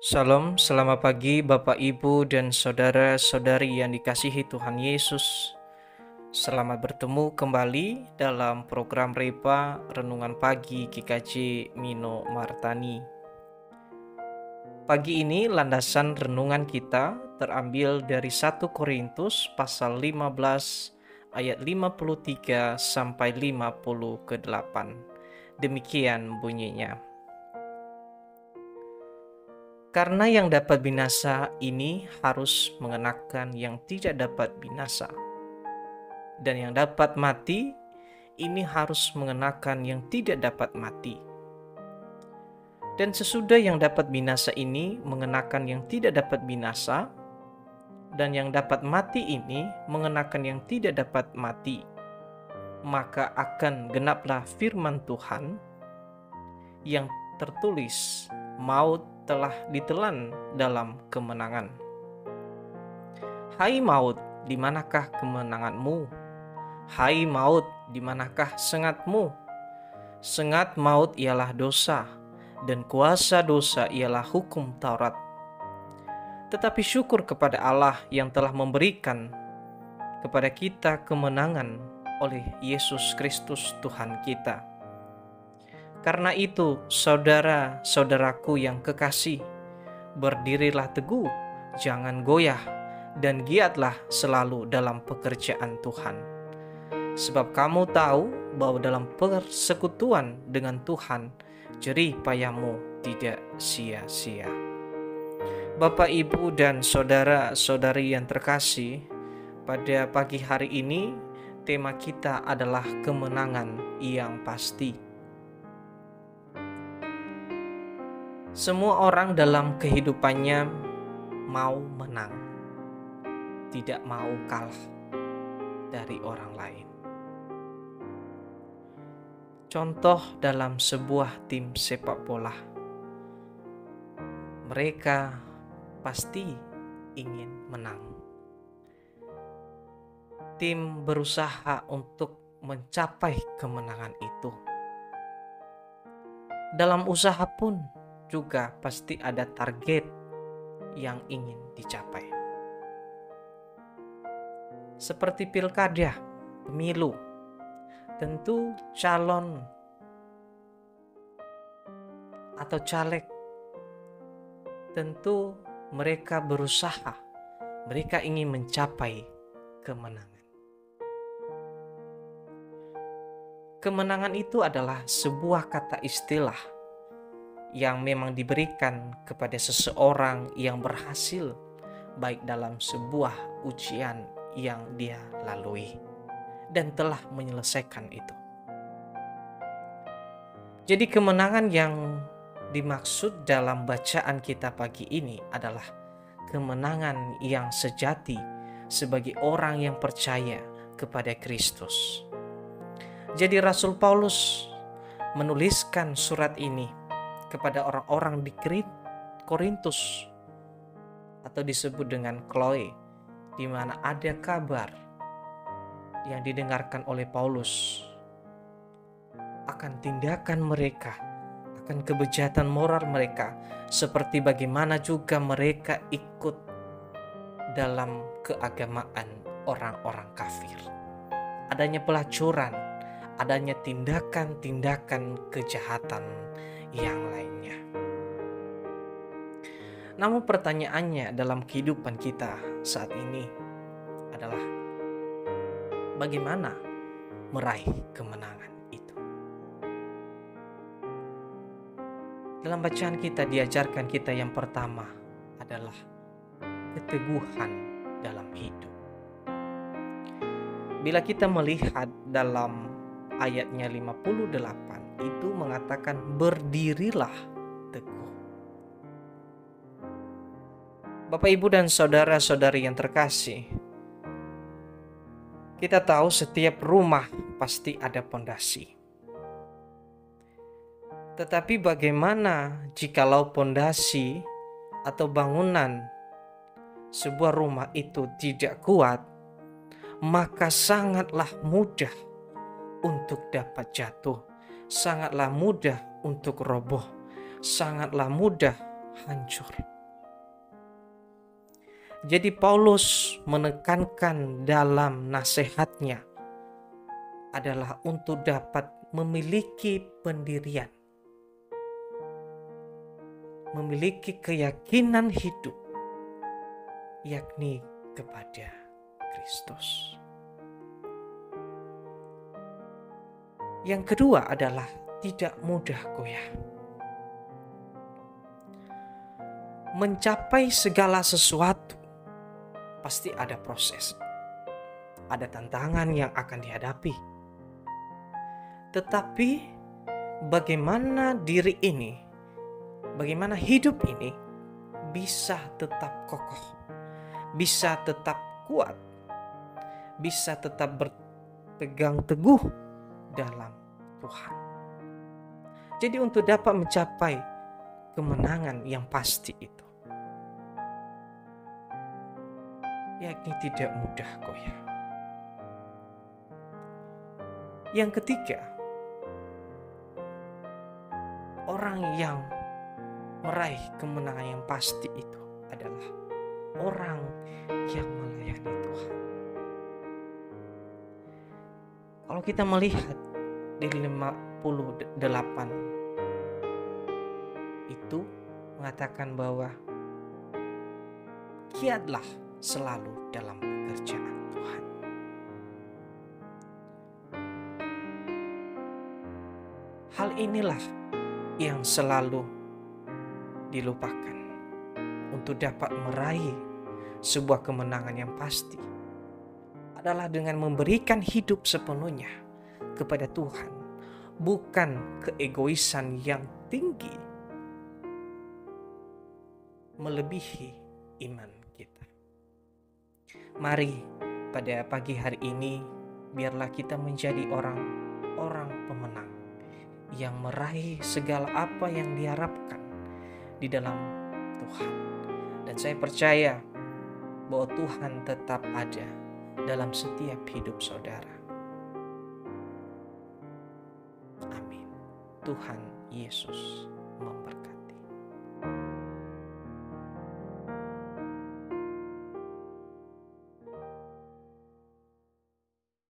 Shalom, selamat pagi Bapak Ibu dan saudara-saudari yang dikasihi Tuhan Yesus. Selamat bertemu kembali dalam program Repa Renungan Pagi GKJ Mino Martani. Pagi ini landasan renungan kita terambil dari 1 Korintus pasal 15 ayat 53 sampai 58. Demikian bunyinya. Karena yang dapat binasa ini harus mengenakan yang tidak dapat binasa, dan yang dapat mati ini harus mengenakan yang tidak dapat mati. Dan sesudah yang dapat binasa ini mengenakan yang tidak dapat binasa, dan yang dapat mati ini mengenakan yang tidak dapat mati, maka akan genaplah firman Tuhan yang tertulis, maut telah ditelan dalam kemenangan. Hai maut, di manakah kemenanganmu? Hai maut, di manakah sengatmu? Sengat maut ialah dosa, dan kuasa dosa ialah hukum Taurat. Tetapi syukur kepada Allah yang telah memberikan kepada kita kemenangan oleh Yesus Kristus Tuhan kita. Karena itu, saudara-saudaraku yang kekasih, berdirilah teguh, jangan goyah, dan giatlah selalu dalam pekerjaan Tuhan. Sebab kamu tahu bahwa dalam persekutuan dengan Tuhan, jerih payahmu tidak sia-sia. Bapak, Ibu, dan saudara-saudari yang terkasih, pada pagi hari ini, tema kita adalah kemenangan yang pasti. Semua orang dalam kehidupannya mau menang, tidak mau kalah dari orang lain. Contoh dalam sebuah tim sepak bola, mereka pasti ingin menang. Tim berusaha untuk mencapai kemenangan itu. Dalam usaha pun juga pasti ada target yang ingin dicapai. Seperti pilkada, pemilu, tentu calon atau caleg, tentu mereka berusaha, mereka ingin mencapai kemenangan. Kemenangan itu adalah sebuah kata istilah yang memang diberikan kepada seseorang yang berhasil baik dalam sebuah ujian yang dia lalui dan telah menyelesaikan itu. Jadi kemenangan yang dimaksud dalam bacaan kita pagi ini adalah kemenangan yang sejati sebagai orang yang percaya kepada Kristus. Jadi Rasul Paulus menuliskan surat ini kepada orang-orang di Korintus atau disebut dengan Chloe, di mana ada kabar yang didengarkan oleh Paulus akan tindakan mereka, akan kebejatan moral mereka, seperti bagaimana juga mereka ikut dalam keagamaan orang-orang kafir. Adanya pelacuran, adanya tindakan-tindakan kejahatan yang lainnya. Namun pertanyaannya dalam kehidupan kita saat ini adalah bagaimana meraih kemenangan itu. Dalam bacaan kita diajarkan kita yang pertama adalah keteguhan dalam hidup. Bila kita melihat dalam ayatnya 58 itu mengatakan berdirilah teguh. Bapak, Ibu, dan saudara-saudari yang terkasih, kita tahu setiap rumah pasti ada pondasi. Tetapi bagaimana jikalau pondasi atau bangunan sebuah rumah itu tidak kuat, maka sangatlah mudah untuk dapat jatuh, sangatlah mudah untuk roboh, sangatlah mudah hancur. Jadi Paulus menekankan dalam nasihatnya adalah untuk dapat memiliki pendirian, memiliki keyakinan hidup, yakni kepada Kristus. Yang kedua adalah tidak mudah goyah. Mencapai segala sesuatu pasti ada proses, ada tantangan yang akan dihadapi. Tetapi bagaimana diri ini, bagaimana hidup ini bisa tetap kokoh, bisa tetap kuat, bisa tetap berpegang teguh dalam Tuhan. Jadi untuk dapat mencapai kemenangan yang pasti itu, yakni tidak mudah goyah. Yang ketiga, orang yang meraih kemenangan yang pasti itu adalah orang yang melayani Tuhan. Kalau kita melihat di 58 itu mengatakan bahwa giatlah selalu dalam pekerjaan Tuhan. Hal inilah yang selalu dilupakan untuk dapat meraih sebuah kemenangan yang pasti adalah dengan memberikan hidup sepenuhnya kepada Tuhan, bukan keegoisan yang tinggi melebihi iman kita. Mari pada pagi hari ini biarlah kita menjadi orang pemenang yang meraih segala apa yang diharapkan di dalam Tuhan. Dan saya percaya bahwa Tuhan tetap ada dalam setiap hidup saudara. Amin. Tuhan Yesus memberkati.